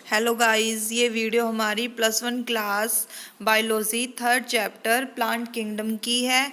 Hello guys, ये video हमारी +1 class biology 3rd chapter plant kingdom की है।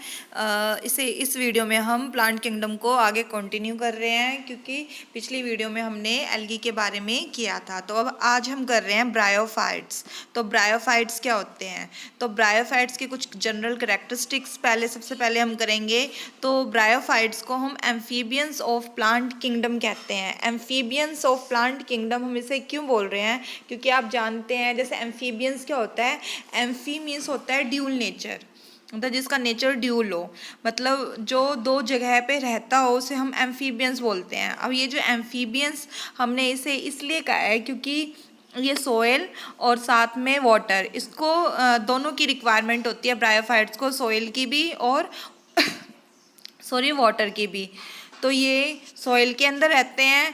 इस वीडियो में हम प्लांट किंगडम को आगे कंटिन्यू कर रहे हैं क्योंकि पिछली वीडियो में हमने एल्गी के बारे में किया था। तो अब आज हम कर रहे हैं ब्रायोफाइट्स। तो ब्रायोफाइट्स क्या होते हैं? तो ब्रायोफाइट्स की कुछ जनरल कैरेक्टरिस्टिक्स सबसे पहले हम करेंगे। तो ब्रायोफाइट्स को हम एम्फीबियंस ऑफ प्लांट किंगडम कहते हैं। एम्फीबियंस ऑफ प्लांट किंगडम हम इसे क्यों बोल रहे हैं? क्योंकि आप जानते हैं जैसे एम्फीबियंस क्या होता है। एम्फी मीन्स होता है ड्यूल नेचर, मतलब जिसका नेचर ड्यूल हो, मतलब जो दो जगह पे रहता हो उसे हम एम्फीबियंस बोलते हैं। अब ये जो एम्फीबियंस हमने इसे इसलिए कहा है क्योंकि ये सोयल और साथ में वाटर, इसको दोनों की रिक्वायरमेंट होती है ब्रायोफाइट्स को, सोयल की भी और सॉरी वाटर की भी। तो ये सॉइल के अंदर रहते हैं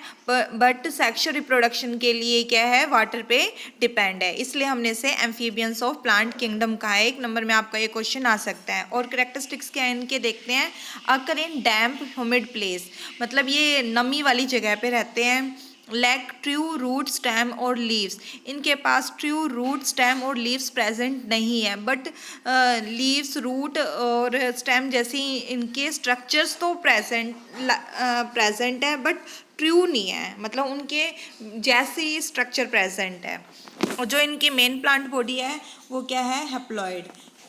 बट सेक्सुअल रिप्रोडक्शन के लिए क्या है, वाटर पे डिपेंड है, इसलिए हमने इसे एम्फीबियंस ऑफ प्लांट किंगडम कहा है। 1 नंबर में आपका ये क्वेश्चन आ सकता है। और करेक्टरिस्टिक्स क्या है इनके, देखते हैं। अकर इन डैम्प ह्यूमिड प्लेस, मतलब ये नमी वाली जगह पे रहते हैं। लैक ट्रू रूट स्टेम और लीव्स, इनके पास ट्रू रूट स्टेम और लीव्स प्रेजेंट नहीं है, बट लीव्स रूट और स्टेम जैसी इनके स्ट्रक्चर्स तो प्रेजेंट है बट ट्रू नहीं है, मतलब उनके जैसी स्ट्रक्चर प्रेजेंट है। और जो इनकी मेन प्लांट बॉडी है वो क्या है, हैप्लॉइड।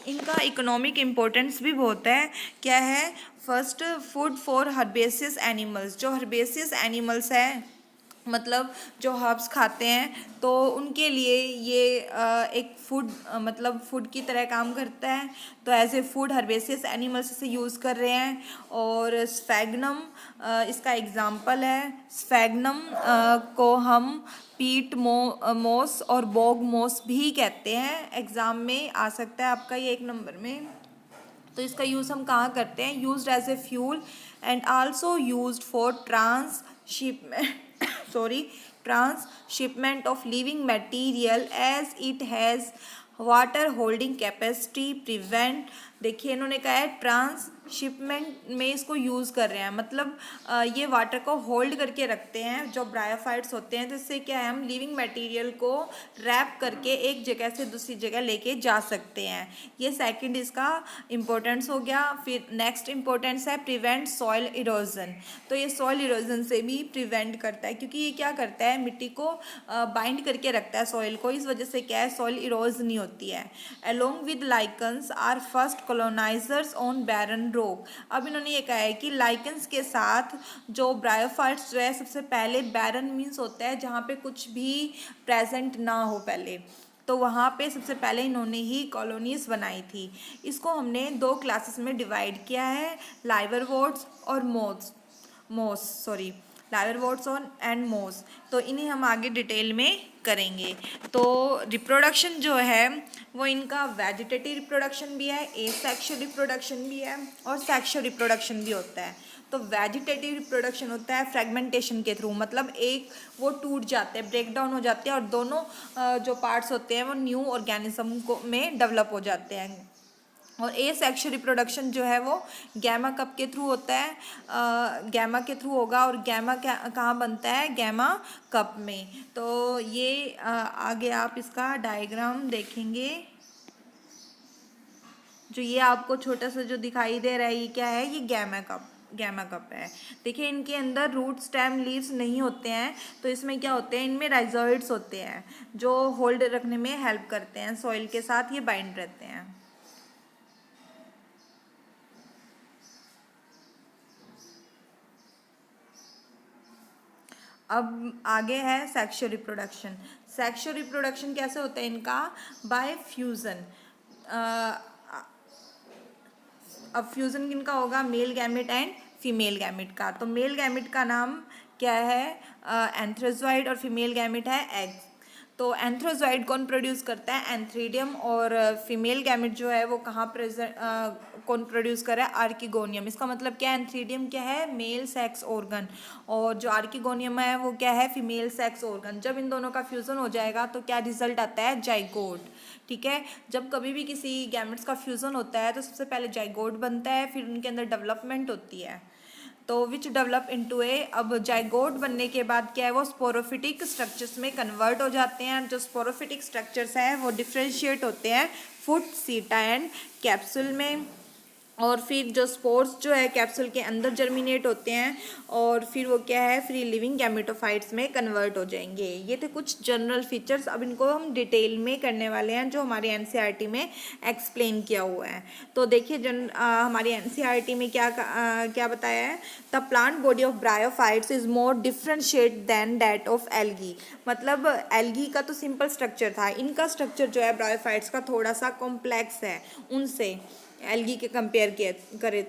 इनका इकोनॉमिक इम्पोर्टेंस भी बहुत है। क्या है? First, food for herbaceous animals. जो हर्बेसियस एनिमल्स है, मतलब जो हर्ब्स खाते हैं, तो उनके लिए ये एक फूड, मतलब फूड की तरह काम करता है। तो as a food herbaceous animals इसे यूज़ कर रहे हैं। और स्फैग्नम इसका एग्जाम्पल है। स्फैग्नम को हम पीट मोस और बॉग मोस भी कहते हैं। एग्ज़ाम में आ सकता है आपका ये 1 नंबर में। तो इसका यूज़ हम कहाँ करते हैं? Used as a fuel and also used for transshipment transshipment of living material as it has water holding capacity prevent. देखिए इन्होंने कहा है ट्रांसशिपमेंट में इसको यूज़ कर रहे हैं, मतलब ये वाटर को होल्ड करके रखते हैं जो ब्रायोफाइट्स होते हैं। तो इससे क्या है, हम लिविंग मटेरियल को रैप करके एक जगह से दूसरी जगह लेके जा सकते हैं। ये सेकंड इसका इम्पोर्टेंस हो गया। फिर नेक्स्ट इम्पोर्टेंस है प्रिवेंट सॉइल इरोजन। तो ये सॉइल इरोजन से भी प्रिवेंट करता है, क्योंकि ये क्या करता है, मिट्टी को बाइंड करके रखता है सॉइल को। इस वजह से क्या है, सॉइल इरोज नहीं होती है। Along with lichens are first colonisers on barren rock. अब इन्होंने ये कहा है कि लाइकन्स के साथ जो ब्रायोफाइट्स जो है, सबसे पहले बैरन मीन्स होता है जहाँ पे कुछ भी प्रेजेंट ना हो पहले, तो वहाँ पे सबसे पहले इन्होंने ही कॉलोनीज बनाई थी। इसको हमने 2 क्लासेस में डिवाइड किया है, लाइवरवोर्ट्स और लाइवरवोर्ट्स और एंड मोस। तो इन्हें हम आगे डिटेल में करेंगे। तो रिप्रोडक्शन जो है वो इनका वेजिटेटिव रिप्रोडक्शन भी है, एसेक्सुअल रिप्रोडक्शन भी है और सेक्सुअल रिप्रोडक्शन भी होता है। तो वेजिटेटिव रिप्रोडक्शन होता है फ्रेगमेंटेशन के थ्रू, मतलब एक वो टूट जाते हैं, ब्रेक डाउन हो जाते हैं और दोनों जो पार्ट्स होते हैं वो न्यू ऑर्गेनिज्म को में डेवलप हो जाते हैं। और ए सेक्शुअल रिप्रोडक्शन जो है वो गैमा कप के थ्रू होता है, गैमा के थ्रू होगा। और गैमा क्या कहाँ बनता है, गैमा कप में। तो ये आगे आप इसका डायग्राम देखेंगे। जो ये आपको छोटा सा जो दिखाई दे रहा है, ये क्या है, ये गैमा कप है। देखिए इनके अंदर रूट स्टेम लीव्स नहीं होते हैं, तो इसमें क्या होते हैं, इनमें राइजोइड्स होते हैं जो होल्ड रखने में हेल्प करते हैं, सॉइल के साथ ये बाइंड रहते हैं। अब आगे है सेक्सुअल रिप्रोडक्शन। सेक्सुअल रिप्रोडक्शन कैसे होता है इनका, बाय फ्यूजन। अब फ्यूजन किनका होगा, male gamete and female gamete का। तो मेल गैमेट का नाम क्या है, एंथ्रोजॉइड, और फीमेल गैमेट है एग्स। तो एंथ्रोजॉइड कौन प्रोड्यूस करता है, एंथ्रीडियम। और फीमेल गैमेट जो है वो कहाँ प्रेजेंट कौन प्रोड्यूस कर रहा है, आर्किगोनियम। इसका मतलब क्या है, एंथ्रीडियम क्या है, मेल सेक्स ऑर्गन, और जो आर्किगोनियम है वो क्या है, फीमेल सेक्स ऑर्गन। जब इन दोनों का फ्यूजन हो जाएगा तो क्या रिजल्ट आता है, जाइगोट। ठीक है, जब कभी भी किसी गैमेट्स का फ्यूजन होता है तो सबसे पहले जाइगोट बनता है, फिर उनके अंदर डेवलपमेंट होती है। तो विच डेवलप इनटू ए, अब जाइगोट बनने के बाद क्या है वो स्पोरोफिटिक स्ट्रक्चर्स में कन्वर्ट हो जाते हैं। जो स्पोरोफिटिक स्ट्रक्चर्स हैं वो डिफ्रेंशिएट होते हैं फुट, सीटा एंड कैप्सूल में, और फिर जो स्पोर्स जो है कैप्सूल के अंदर जर्मिनेट होते हैं और फिर वो क्या है फ्री लिविंग गैमेटोफाइट्स में कन्वर्ट हो जाएंगे। ये थे कुछ जनरल फीचर्स। अब इनको हम डिटेल में करने वाले हैं जो हमारी एनसीईआरटी में एक्सप्लेन किया हुआ है। तो देखिए हमारी एनसीईआरटी में क्या बताया है, the plant body of bryophytes is more differentiate than that of algae. मतलब एल्गी का तो सिंपल स्ट्रक्चर था, इनका स्ट्रक्चर जो है ब्रायोफाइट्स का थोड़ा सा कॉम्प्लेक्स है उनसे, एल्गी के कंपेयर करें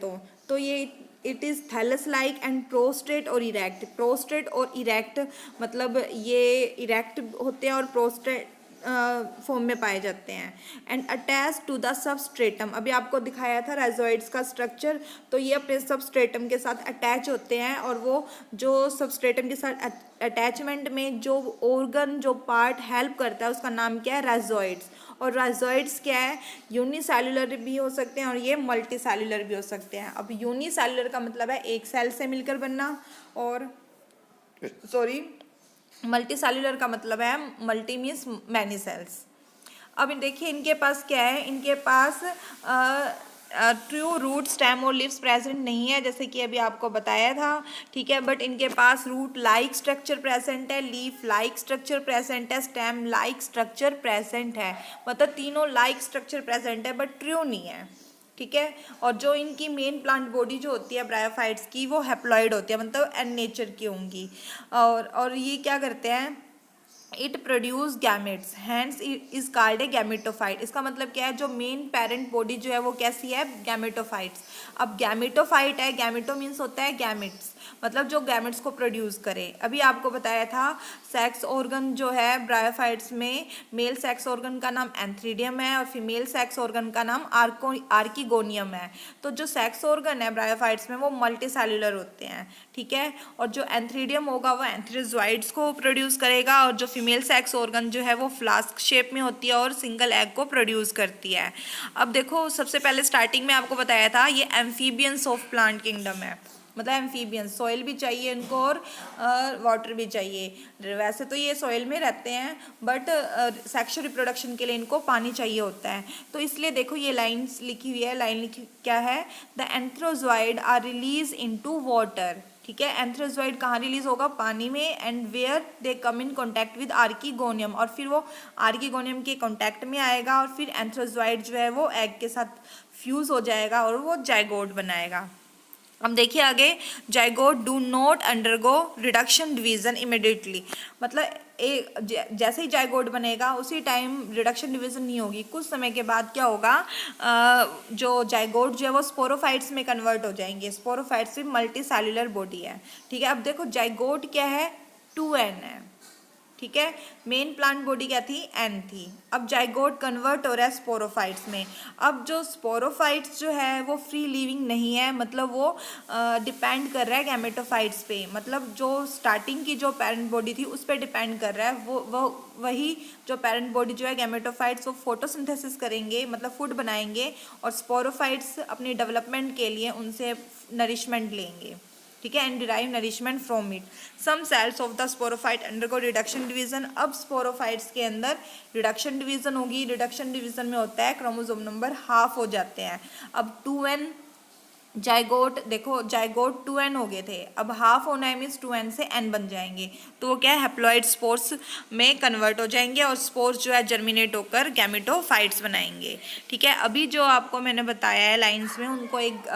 तो ये it is thallus like and prostrate और इरेक्ट। प्रोस्ट्रेट और इरेक्ट मतलब ये इरेक्ट होते हैं और प्रोस्ट्रेट फॉर्म में पाए जाते हैं। And attach to the substratum, अभी आपको दिखाया था राइजोइड्स का स्ट्रक्चर, तो ये अपने सबस्ट्रेटम के साथ अटैच होते हैं और वो जो सबस्ट्रेटम के साथ अटैचमेंट में जो ऑर्गन जो पार्ट हेल्प करता है उसका नाम क्या है, राइजोइड्स। और राइजोइड्स क्या है, यूनिसेल्युलर भी हो सकते हैं और ये मल्टी सेल्युलर भी हो सकते हैं। अब यूनिसेल्युलर का मतलब है एक सेल से मिलकर बनना, और मल्टी सेल्युलर का मतलब है मल्टी मीन्स मैनी सेल्स। अब देखिए इनके पास क्या है, इनके पास ट्रू रूट, स्टेम और लीव्स प्रेजेंट नहीं है जैसे कि अभी आपको बताया था, ठीक है। बट इनके पास रूट लाइक स्ट्रक्चर प्रेजेंट है, लीफ लाइक स्ट्रक्चर प्रेजेंट है, स्टेम लाइक स्ट्रक्चर प्रेजेंट है। मतलब तीनों लाइक स्ट्रक्चर प्रेजेंट है बट ट्रू नहीं है, ठीक है। और जो इनकी मेन प्लांट बॉडी जो होती है ब्रायोफाइट्स की वो हैप्लॉइड होती है, मतलब एन नेचर की होंगी। और ये क्या करते हैं, it produce gametes, hence is called a gametophyte. इसका मतलब क्या है, जो मेन पेरेंट बॉडी जो है वो कैसी है, गैमेटोफाइट्स। अब गैमेटोफाइट है, गैमेटो मीन्स होता है गैमेट्स, मतलब जो गैमेट्स को प्रोड्यूस करे। अभी आपको बताया था सेक्स ऑर्गन जो है ब्रायोफाइट्स में, मेल सेक्स ऑर्गन का नाम एंथ्रीडियम है और फीमेल सेक्स ऑर्गन का नाम आर्किगोनियम है। तो जो सेक्स ऑर्गन है ब्रायोफाइट्स में वो मल्टी सेल्युलर होते हैं, ठीक है। और जो एंथ्रीडियम होगा वो एंथ्रीजोइड्स को प्रोड्यूस करेगा, और जो फीमेल सेक्स ऑर्गन जो है वो फ्लास्क शेप में होती है और सिंगल एग को प्रोड्यूस करती है। अब देखो सबसे पहले स्टार्टिंग में आपको बताया था ये एम्फीबियंस ऑफ प्लांट किंगडम है, मतलब एम्फीबियंस, सॉइल भी चाहिए इनको और वाटर भी चाहिए। वैसे तो ये सॉइल में रहते हैं बट सेक्सुअल रिप्रोडक्शन के लिए इनको पानी चाहिए होता है। तो इसलिए देखो ये लाइन्स लिखी हुई है, लाइन लिखी क्या है, the antherozoid are release into water, ठीक है। एंथ्रोजॉइड कहाँ रिलीज होगा, पानी में, and where they come in contact with archegonium, और फिर वो आर्किगोनियम के कॉन्टैक्ट में आएगा और फिर एंथ्रोजॉइड जो है वो एग के साथ फ्यूज हो जाएगा और वो जाइगोट बनाएगा। अब देखिए आगे, zygote do not undergo reduction division immediately, मतलब जैसे ही जाइगोट बनेगा उसी टाइम रिडक्शन डिवीजन नहीं होगी, कुछ समय के बाद क्या होगा, जो जाइगोट जो है वो स्पोरोफाइट्स में कन्वर्ट हो जाएंगे। स्पोरोफाइट्स भी मल्टी सेल्युलर बॉडी है, ठीक है। अब देखो जाइगोट क्या है, 2n है, ठीक है। मेन प्लांट बॉडी क्या थी, एन थी। अब जाइगोट कन्वर्ट हो रहा है स्पोरोफाइट्स में। अब जो स्पोरोफाइट्स जो है वो फ्री लिविंग नहीं है, मतलब वो डिपेंड कर रहा है गैमेटोफाइट्स पे, मतलब जो स्टार्टिंग की जो पेरेंट बॉडी थी उस पर डिपेंड कर रहा है। वो वही जो पेरेंट बॉडी जो है गैमेटोफाइट्स वो फोटोसिंथेसिस करेंगे, मतलब फूड बनाएंगे, और स्पोरोफाइट्स अपने डेवलपमेंट के लिए उनसे नरिशमेंट लेंगे, ठीक है, and derive nourishment from it. Some cells of the sporophyte undergo reduction division, अब स्पोरोफाइट्स के अंदर रिडक्शन डिवीजन होगी। रिडक्शन डिवीजन में होता है क्रोमोसोम नंबर हाफ हो जाते हैं। अब 2n जाइगोट, देखो जाइगोट 2n हो गए थे, अब हाफ होना है मीन्स 2n से n बन जाएंगे, तो वो क्या है, हैप्लॉइड स्पोर्स में कन्वर्ट हो जाएंगे और स्पोर्स जो है जर्मिनेट होकर गैमेटोफाइट्स बनाएंगे, ठीक है। अभी जो आपको मैंने बताया है लाइंस में, उनको एक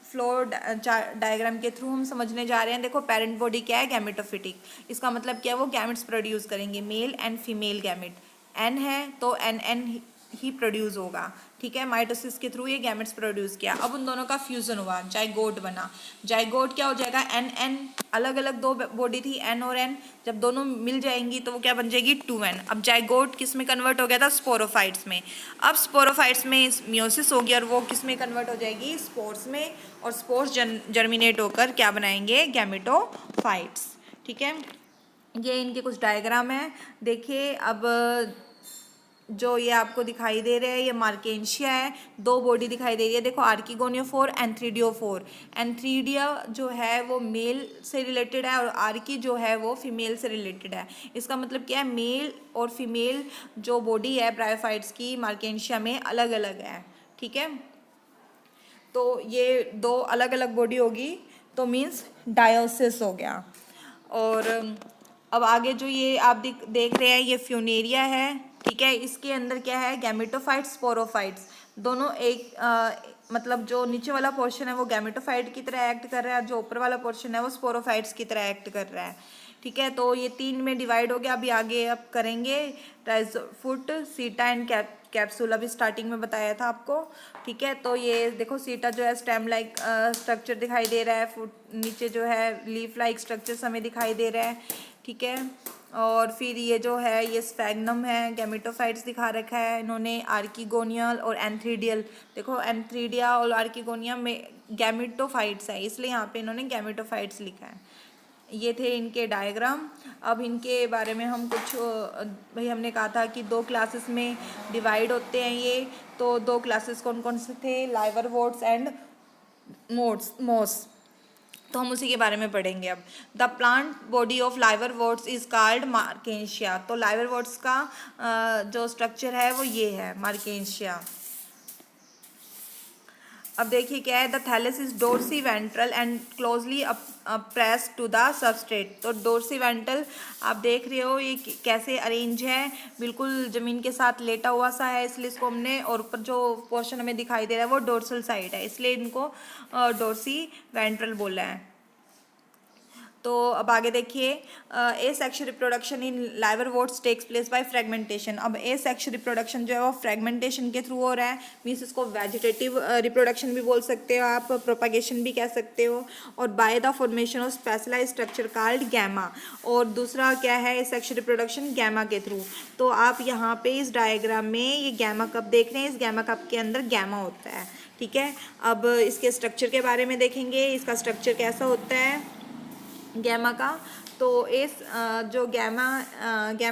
फ्लोर डायग्राम के थ्रू हम समझने जा रहे हैं। देखो पेरेंट बॉडी क्या है, गैमेटोफिटिक, इसका मतलब क्या है, वो गैमेट्स प्रोड्यूस करेंगे, male and female gamete. N है तो एन ही प्रोड्यूस होगा, ठीक है। माइटोसिस के थ्रू ये गैमेट्स प्रोड्यूस किया। अब उन दोनों का फ्यूजन हुआ, जाइगोट बना। जाइगोट क्या हो जाएगा, एन अलग अलग दो बॉडी थी, एन और एन, जब दोनों मिल जाएंगी तो वो क्या बन जाएगी, 2n। अब जाइगोट किस में कन्वर्ट हो गया था, स्पोरोफाइट्स में। अब स्पोरोफाइट्स में मियोसिस हो गया और वो किस में कन्वर्ट हो जाएगी, स्पोर्स में, और स्पोर्स जर्मिनेट होकर क्या बनाएंगे, गैमेटोफाइट्स, ठीक है। ये इनके कुछ डायग्राम है, देखिए। अब जो ये आपको दिखाई दे रहे हैं ये मार्केंशिया है। दो बॉडी दिखाई दे रही है, देखो आर्किगोनियोफोर, एंथ्रीडियोफोर। एंथ्रीडिया जो है वो मेल से रिलेटेड है और आर्की जो है वो फीमेल से रिलेटेड है। इसका मतलब क्या है, मेल और फीमेल जो बॉडी है ब्रायोफाइट्स की मार्केंशिया में अलग अलग है। ठीक है, तो ये दो अलग अलग बॉडी होगी तो मीन्स डायोसिस हो गया। और अब आगे जो ये आप देख रहे हैं ये फ्यूनेरिया है। ठीक है, इसके अंदर क्या है, गैमेटोफाइट्स, स्पोरोफाइट्स दोनों एक मतलब जो नीचे वाला पोर्शन है वो गैमेटोफाइट की तरह एक्ट कर रहा है, जो ऊपर वाला पोर्शन है वो स्पोरोफाइट्स की तरह एक्ट कर रहा है। ठीक है, तो ये तीन में डिवाइड हो गया। अभी आगे अब करेंगे ट्राइफुट, सीटा एंड कैप्सूल। अभी स्टार्टिंग में बताया था आपको। ठीक है, तो ये देखो सीटा जो है स्टेम लाइक स्ट्रक्चर दिखाई दे रहा है, फुट नीचे जो है लीफ लाइक स्ट्रक्चर्स हमें दिखाई दे रहा है। ठीक है, और फिर ये जो है ये स्फैग्नम है, गैमेटोफाइट्स दिखा रखा है इन्होंने, आर्किगोनियल और एंथ्रीडियल। देखो एंथ्रीडिया और आर्किगोनिया में गैमेटोफाइट्स है, इसलिए यहाँ पे इन्होंने गैमेटोफाइट्स लिखा है। ये थे इनके डायग्राम। अब इनके बारे में हम कुछ भाई हमने कहा था कि दो क्लासेस में डिवाइड होते हैं ये, तो दो क्लासेस कौन कौन से थे, लाइवरवोर्ट्स एंड मोस। तो हम उसी के बारे में पढ़ेंगे अब। The plant body of liverworts is called marchantia. तो लाइवरवोर्ट्स का जो स्ट्रक्चर है वो ये है, मार्केंशिया। अब देखिए क्या है, the thallus is dorsiventral and closely press to the substrate. तो डोर्सी वेंट्रल आप देख रहे हो ये कैसे अरेंज है, बिल्कुल जमीन के साथ लेटा हुआ सा है, इसलिए इसको हमने, और ऊपर जो पोर्शन हमें दिखाई दे रहा है वो डोर्सल साइड है, इसलिए इनको डोर्सी वेंट्रल बोला है। तो अब आगे देखिए, asexual reproduction in liverworts takes place by fragmentation. अब ए सेक्शुअल रिप्रोडक्शन जो है वो फ्रेगमेंटेशन के थ्रू हो रहा है, मीन्स इसको वेजिटेटिव रिप्रोडक्शन भी बोल सकते हो आप, प्रोपागेशन भी कह सकते हो, और by the formation of specialised structure called gemma. और दूसरा क्या है सेक्शुअल रिप्रोडक्शन गैमा के थ्रू। तो आप यहाँ पे इस डायग्राम में ये गैमा कप देख रहे हैं, इस गैमा कप के अंदर गैमा होता है। ठीक है, अब इसके स्ट्रक्चर के बारे में देखेंगे, इसका स्ट्रक्चर कैसा होता है गैमा का। तो इस जो गैमा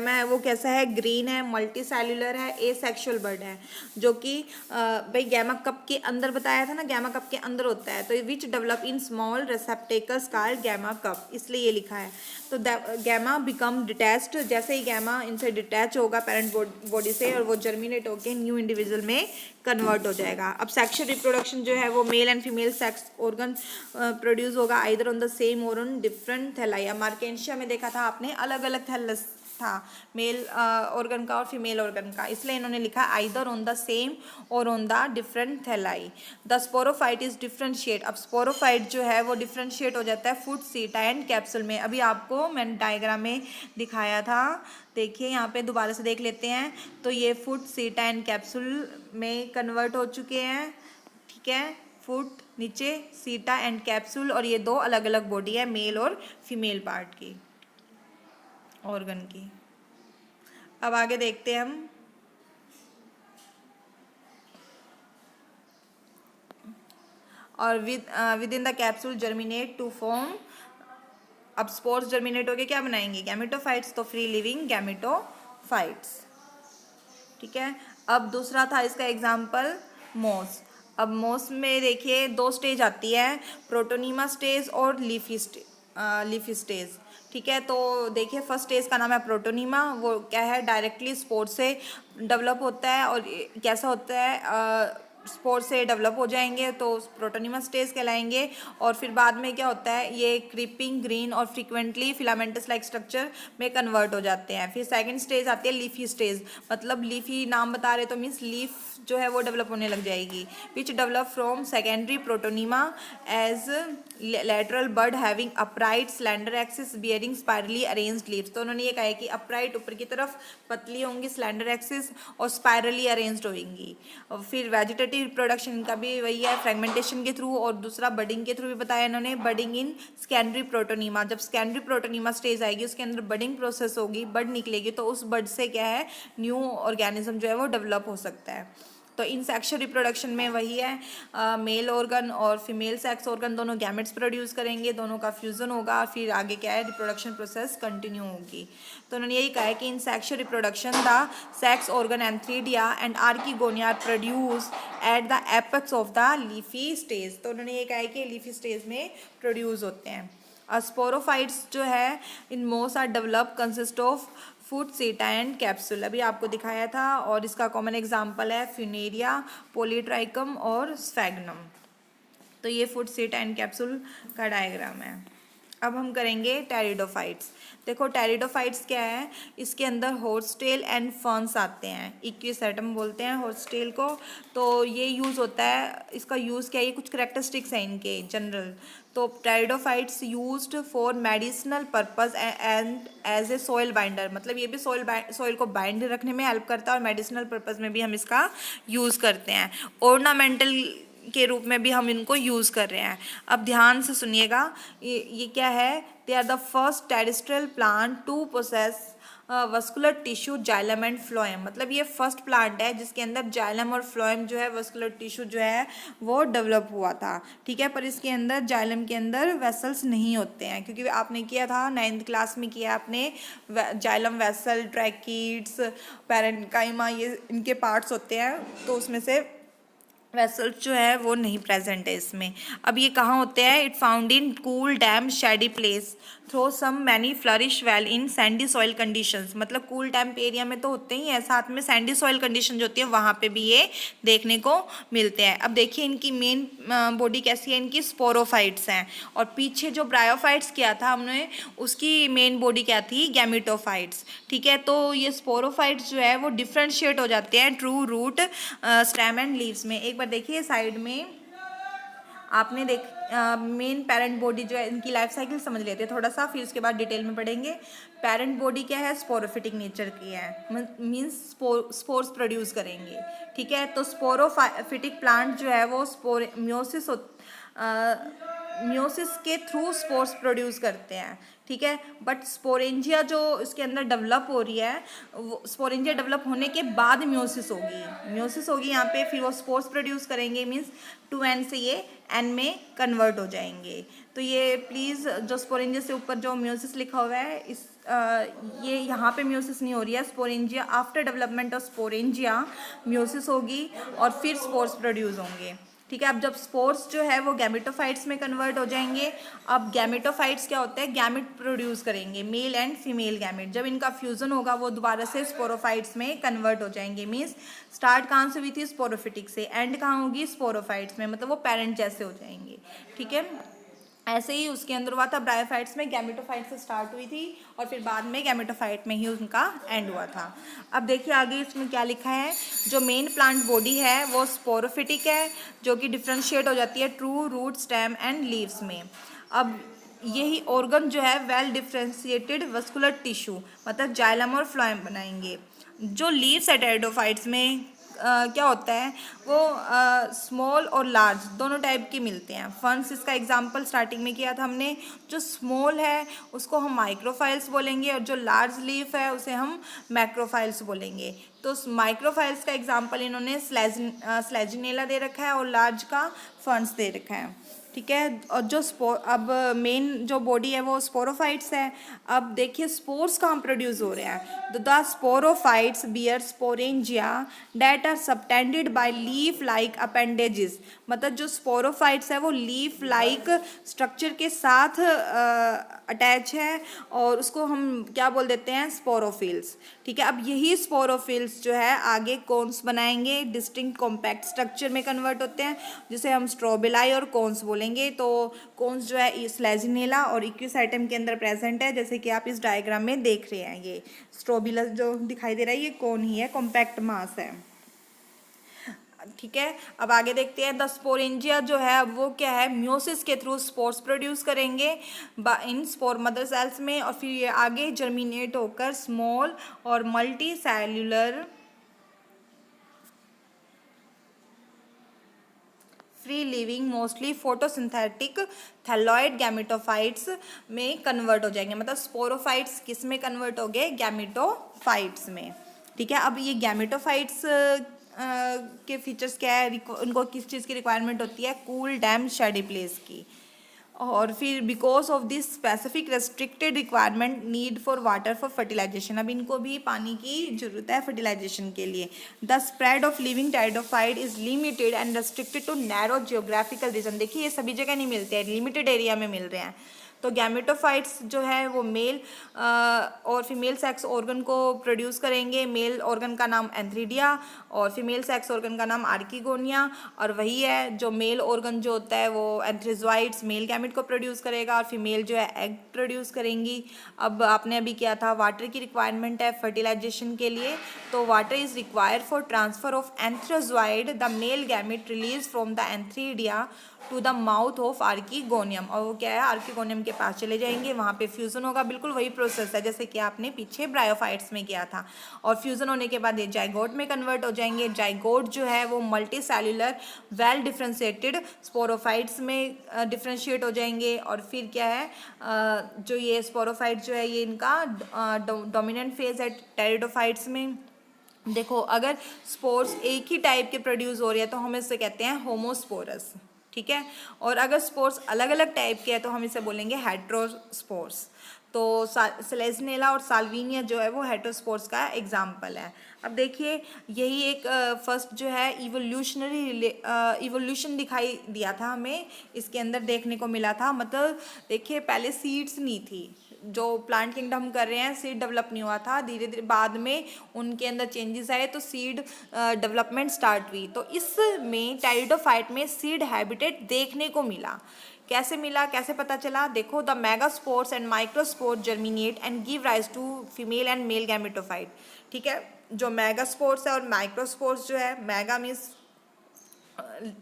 है वो कैसा है, ग्रीन है, मल्टी सेल्यूलर है, ए सेक्शुअल बर्ड है, जो कि भाई गैमा कप के अंदर बताया था ना, गैमा कप के अंदर होता है। तो which develop in small receptacles called gemma cup, इसलिए ये लिखा है। तो गैमा बिकम डिटैच्ड, जैसे ही गैमा इनसे डिटैच होगा पेरेंट बॉडी से, और वो जर्मिनेट होकर न्यू इंडिविजुअल में कन्वर्ट हो जाएगा। अब सेक्शुअल रिप्रोडक्शन जो है वो mail and female sex organ produce होगा either on the same or on different थैलाई। Marchantia में देखा था आपने अलग अलग थैलस था, मेल ऑर्गन का और फीमेल ऑर्गन का, इसलिए इन्होंने लिखा either on the same or on the different thalli. The sporophyte is differentiate. अब स्पोरोफाइट जो है वो डिफरेंशिएट हो जाता है फुट, सीटा एंड कैप्सूल में। अभी आपको मैंने डायग्राम में दिखाया था, देखिए यहाँ पे दोबारा से देख लेते हैं। तो ये फुट, सीटा एंड कैप्सूल में कन्वर्ट हो चुके हैं। ठीक है, फुट नीचे, सीटा एंड कैप्सूल, और ये दो अलग अलग बॉडी है मेल और फीमेल पार्ट की, ऑर्गन की। अब आगे देखते हैं हम। और within the capsule germinate to form. अब स्पोर्स जर्मिनेट होके क्या बनाएंगे, गैमेटोफाइट्स, तो फ्री लिविंग गैमेटोफाइट्स। ठीक है, अब दूसरा था इसका एग्जाम्पल मोस। अब मोस में देखिए दो स्टेज आती है, प्रोटोनीमा स्टेज और लीफी स्टेज। ठीक है, तो देखिए फर्स्ट स्टेज का नाम है प्रोटोनीमा, वो क्या है डायरेक्टली स्पोर से डेवलप होता है, और कैसा होता है स्पोर से डेवलप हो जाएंगे तो प्रोटोनीमा स्टेज कहलाएंगे। और फिर बाद में क्या होता है, ये क्रीपिंग ग्रीन और फ्रीक्वेंटली फिलामेंटस लाइक स्ट्रक्चर में कन्वर्ट हो जाते हैं। फिर सेकंड स्टेज आती है लीफी स्टेज, मतलब लीफी नाम बता रहे तो मीन्स लीफ जो है वो डेवलप होने लग जाएगी, which develop from secondary protonema as lateral bud having upright slender axis bearing spirally arranged leaves. तो उन्होंने ये कहा है कि अपराइट ऊपर की तरफ पतली होंगी स्लैंडर एक्सिस और स्पायरली अरेंज्ड होंगी। और फिर वेजिटेटिव रिप्रोडक्शन का भी वही है, फ्रेगमेंटेशन के थ्रू, और दूसरा बडिंग के थ्रू भी बताया इन्होंने, बडिंग इन सेकेंडरी प्रोटोनीमा। जब सेकेंडरी प्रोटोनीमा स्टेज आएगी उसके अंदर बडिंग प्रोसेस होगी, बड निकलेगी, तो उस बड से क्या है न्यू ऑर्गेनिज्म जो है वो डेवलप हो सकता है। तो इन सेक्शुअल रिप्रोडक्शन में वही है, मेल ऑर्गन और फीमेल सेक्स ऑर्गन दोनों गैमेट्स प्रोड्यूस करेंगे, दोनों का फ्यूजन होगा, फिर आगे क्या है रिप्रोडक्शन प्रोसेस कंटिन्यू होगी। तो उन्होंने यही कहा है कि इन sexual reproduction the sex organ antheridia and archegonia produce at the apex of the leafy stage. तो उन्होंने ये कहा है कि लीफी स्टेज में प्रोड्यूस होते हैं। स्पोरोफाइट्स जो है in most are develop consist of foot seta and capsule, अभी आपको दिखाया था, और इसका कॉमन एग्जांपल है फ्यूनेरिया, पॉलीट्राइकम और स्फैग्नम। तो ये फूड सीटा एंड कैप्सूल का डायग्राम है। अब हम करेंगे टेरिडोफाइट्स। देखो टेरिडोफाइट्स क्या है, इसके अंदर हॉर्सटेल एंड फर्न्स आते हैं, इक्विसेटम बोलते हैं हॉर्सटेल को। तो ये यूज़ होता है, इसका यूज़ क्या है, ये कुछ करेक्टरिस्टिक्स हैं इनके जनरल। तो pteridophytes used for medicinal purpose and as a soil binder, मतलब ये भी सॉइल को बाइंड रखने में हेल्प करता है और मेडिसिनल पर्पस में भी हम इसका यूज़ करते हैं। ऑर्नामेंटल के रूप में भी हम इनको यूज़ कर रहे हैं। अब ध्यान से सुनिएगा, ये क्या है, they are the first terrestrial plant to possess vascular tissue xylem and phloem, मतलब ये फर्स्ट प्लांट है जिसके अंदर जाइलम और फ्लोएम जो है वस्कुलर टिश्यू जो है वो डेवलप हुआ था, ठीक है। पर इसके अंदर जाइलम के अंदर वेसल्स नहीं होते हैं, क्योंकि आपने किया था 9th क्लास में किया आपने, जाइलम वेसल, ट्रैकीड्स, पैरेन्काइमा, ये इनके पार्ट्स होते हैं, तो उसमें से वेसल्स जो है वो नहीं प्रेजेंट है इसमें। अब ये कहाँ होते हैं, it found in cool damp shady place though some many flourish well in sandy soil conditions, मतलब कूल डैम्प एरिया में तो होते ही हैं, साथ में सैंडी सॉइल कंडीशन जो होती है वहाँ पे भी ये देखने को मिलते हैं। अब देखिए इनकी मेन बॉडी कैसी है, इनकी स्पोरोफाइट्स हैं, और पीछे जो ब्रायोफाइट्स किया था हमने उसकी मेन बॉडी क्या थी, गैमेटोफाइट्स, ठीक है। तो ये स्पोरोफाइट्स जो है वो डिफ्रेंशिएट हो जाते हैं true root, stem and leaves में। एक बार देखिए साइड में आपने मेन पेरेंट बॉडी जो है, इनकी लाइफ साइकिल समझ लेते हैं थोड़ा सा, फिर उसके बाद डिटेल में पढ़ेंगे। पेरेंट बॉडी क्या है, स्पोरोफिटिक नेचर की है, मींस स्पोर्स प्रोड्यूस करेंगे, ठीक है। तो स्पोरोफिटिक प्लांट जो है वो म्योसिस के थ्रू स्पोर्स प्रोड्यूस करते हैं, ठीक है। बट स्पोरेंजिया जो इसके अंदर डेवलप हो रही है, वो स्पोरेंजिया डेवलप होने के बाद म्योसिस होगी यहाँ पे, फिर वो स्पोर्स प्रोड्यूस करेंगे, मीन्स 2n से ये n में कन्वर्ट हो जाएंगे। तो ये प्लीज़ जो स्पोरेंजिया से ऊपर जो म्योसिस लिखा हुआ है, ये यहाँ पे म्योसिस नहीं हो रही है, sporangia after development of sporangia meiosis होगी और फिर स्पोर्स प्रोड्यूस होंगे, ठीक है। अब जब स्पोर्स जो है वो गैमेटोफाइट्स में कन्वर्ट हो जाएंगे, अब गैमेटोफाइट्स क्या होते हैं, गैमेट प्रोड्यूस करेंगे, मेल एंड फीमेल गैमेट। जब इनका फ्यूजन होगा वो दोबारा से स्पोरोफाइट्स में कन्वर्ट हो जाएंगे, मीन्स स्टार्ट कहाँ से हुई थी, स्पोरोफिटिक से, एंड कहाँ होगी, स्पोरोफाइट्स में, मतलब वो पेरेंट जैसे हो जाएंगे, ठीक है। ऐसे ही उसके अंदर हुआ था, ब्रायोफाइट्स में गैमेटोफाइट से स्टार्ट हुई थी और फिर बाद में गैमेटोफाइट में ही उनका एंड हुआ था। अब देखिए आगे इसमें क्या लिखा है, जो मेन प्लांट बॉडी है वो स्पोरोफिटिक है, जो कि डिफ्रेंशिएट हो जाती है true root, stem and leaves में। अब यही ऑर्गन जो है वेल डिफ्रेंशिएटेड वस्कुलर टिश्यू, मतलब जाइलम और फ्लोएम बनाएंगे। जो लीव्स है टेरिडोफाइट्स में क्या होता है, वो स्मॉल और लार्ज दोनों टाइप के मिलते हैं। फंस इसका एग्जांपल स्टार्टिंग में किया था हमने, जो स्मॉल है उसको हम माइक्रोफाइल्स बोलेंगे और जो लार्ज लीफ है उसे हम मैक्रोफाइल्स बोलेंगे। तो माइक्रोफाइल्स का एग्जांपल इन्होंने स्लेजिनेला दे रखा है और लार्ज का फंस दे रखा है, ठीक है। और जो अब मेन जो बॉडी है वो स्पोरोफाइट्स है। अब देखिए स्पोर्स कहाँ प्रोड्यूस हो रहे हैं, the sporophytes bear sporangia that are subtended by leaf like appendages, मतलब जो स्पोरोफाइट्स है वो लीफ लाइक स्ट्रक्चर के साथ अटैच है और उसको हम क्या बोल देते हैं, स्पोरोफिल्स, ठीक है। अब यही स्पोरोफिल्स जो है आगे कोन्स बनाएंगे, डिस्टिंक्ट कॉम्पैक्ट स्ट्रक्चर में कन्वर्ट होते हैं, जिसे हम स्ट्रोबिलाई और कोन्स बोलेंगे। तो कोन्स जो है स्लेजिनेला और इक्विसाइटम के अंदर प्रेजेंट है, जैसे कि आप इस डायग्राम में देख रहे हैं। ये स्ट्रोबिलस जो दिखाई दे रहा है ये कोन ही है, कॉम्पैक्ट मास है, ठीक है। अब आगे देखते हैं, द स्पोरेंजिया जो है वो क्या है, म्योसिस के थ्रू स्पोर्स प्रोड्यूस करेंगे इन स्पोर मदर सेल्स में, और फिर ये आगे जर्मिनेट होकर स्मॉल और multi cellular free living mostly photosynthetic thalloid gametophytes में कन्वर्ट हो जाएंगे, मतलब स्पोरोफाइट्स किस में कन्वर्ट हो गए, गैमेटोफाइट्स में, ठीक है। अब ये गैमेटोफाइट्स के फीचर्स क्या है, उनको किस चीज़ की रिक्वायरमेंट होती है, कूल डैम शेडी प्लेस की। और फिर because of this specific restricted requirement need for water for fertilisation, अब इनको भी पानी की जरूरत है फर्टिलाइजेशन के लिए। The spread of living pteridophyte is limited and restricted to narrow geographical region. देखिए ये सभी जगह नहीं मिलते हैं, लिमिटेड एरिया में मिल रहे हैं। तो गैमेटोफाइट्स जो है वो मेल और फीमेल सेक्स ऑर्गन को प्रोड्यूस करेंगे। मेल ऑर्गन का नाम एंथ्रीडिया और फीमेल सेक्स ऑर्गन का नाम आर्किगोनिया। और वही है जो मेल ऑर्गन जो होता है वो एंथ्रीजोइड्स मेल गैमेट को प्रोड्यूस करेगा और फीमेल जो है एग प्रोड्यूस करेंगी। अब आपने अभी किया था वाटर की रिक्वायरमेंट है फर्टिलाइजेशन के लिए, तो water is required for transfer of antherozoid the male gamete release from the antheridia to the mouth of archegonium. और वो क्या है, आर्किगोनियम के पास चले जाएंगे, वहाँ पे फ्यूजन होगा। बिल्कुल वही प्रोसेस है जैसे कि आपने पीछे ब्रायोफाइट्स में किया था। और फ्यूजन होने के बाद ये जाइगोट में कन्वर्ट हो जाएंगे। जाइगोट जो है वो multi cellular well differentiated sporophytes में डिफ्रेंशिएट हो जाएंगे। और फिर क्या है, जो ये स्पोरोफाइट जो है ये इनका डोमिनेंट फेज है टेरिडोफाइट्स में। देखो अगर स्पोर्स एक ही टाइप के प्रोड्यूस हो रहे हैं तो हम इसे कहते हैं होमोस्पोरस, ठीक है। और अगर स्पोर्स अलग अलग टाइप के हैं तो हम इसे बोलेंगे हेट्रोस्पोर्स। तो सेलेजनेला और साल्विनिया जो है वो हेट्रोस्पोर्स का एग्जाम्पल है। अब देखिए यही एक फर्स्ट जो है इवोल्यूशन दिखाई दिया था हमें, इसके अंदर देखने को मिला था। मतलब देखिए पहले सीड्स नहीं थी, जो प्लांट किंगडम कर रहे हैं सीड डेवलप नहीं हुआ था, धीरे धीरे बाद में उनके अंदर चेंजेस आए तो सीड डेवलपमेंट स्टार्ट हुई। तो इसमें टेरिडोफाइट में सीड हैबिटेट देखने को मिला। कैसे मिला, कैसे पता चला, देखो the megaspores and microspores germinate and give rise to female and male gametophyte, ठीक है। जो मेगास्पोर्स है और माइक्रोस्पोर्स जो है, मेगा मीन्स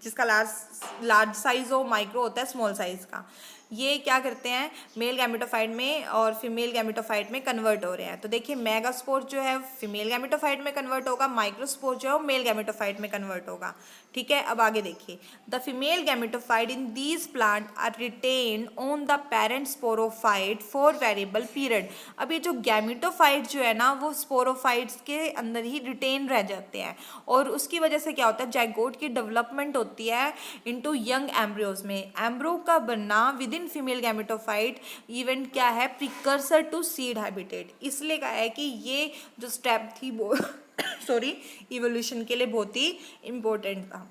जिसका लार्ज साइज हो, माइक्रो होता है स्मॉल साइज का। ये क्या करते हैं मेल गैमेटोफाइट में और फीमेल गैमेटोफाइट में कन्वर्ट हो रहे हैं। तो देखिए मेगास्पोर जो है फीमेल गैमेटोफाइट में कन्वर्ट होगा, माइक्रोस्पोर जो है मेल गैमेटोफाइट में कन्वर्ट होगा, ठीक है। अब आगे देखिए the female gametophyte in these plants are retain on the parent sporophyte for variable period. अब ये जो गैमेटोफाइट जो है ना वो स्पोरोफाइट्स के अंदर ही रिटेन रह जाते हैं और उसकी वजह से क्या होता है जाइगोट की डेवलपमेंट होती है इनटू यंग एम्ब्रियोज में। एम्ब्रो का बनना with in female gametophyte event क्या है, प्रिकर्सर टू सीड हैबिटेट। इसलिए कहा है कि ये जो स्टेप थी वो सॉरी इवोल्यूशन के लिए बहुत ही इम्पोर्टेंट था।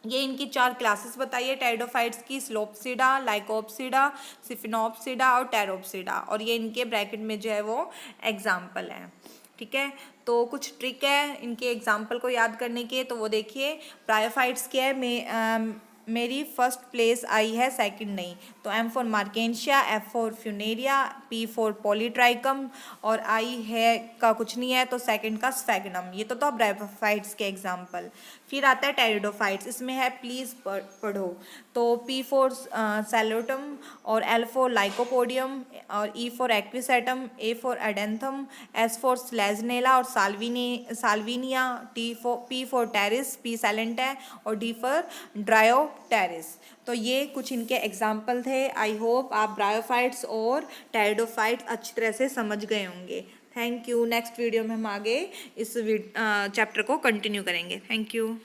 ये इनकी 4 क्लासेस बताइए टेरिडोफाइट्स की, स्लोपसिडा, लाइकोप्सिडा, सिफिनोप्सिडा और टेरोप्सिडा। और ये इनके ब्रैकेट में जो है वो एग्जाम्पल है, ठीक है। तो कुछ ट्रिक है इनके एग्जाम्पल को याद करने के, तो वो देखिए ब्रायोफाइट्स क्या है, मेरी फर्स्ट प्लेस आई है, सेकंड नहीं। तो M for Marchantia, F for Funaria, P for Polytrichum और I है का कुछ नहीं है तो सेकंड का स्फेगनम। ये तो ब्रायोफाइट्स के एग्जाम्पल। फिर आता है टेरिडोफाइट्स, इसमें है प्लीज पढ़ो। तो P फॉर सैलोटम और L फॉर लाइकोपोडियम और E for equisetum, A for adiantum, S for selaginella और salvinia, P for pteris, P silent है और D फॉर ड्रायो टेरिस। तो ये कुछ इनके एग्जाम्पल थे। आई होप आप ब्रायोफाइट्स और टेरिडोफाइट्स अच्छी तरह से समझ गए होंगे। Thank you. नेक्स्ट वीडियो में हम आगे इस चैप्टर को कंटिन्यू करेंगे। Thank you.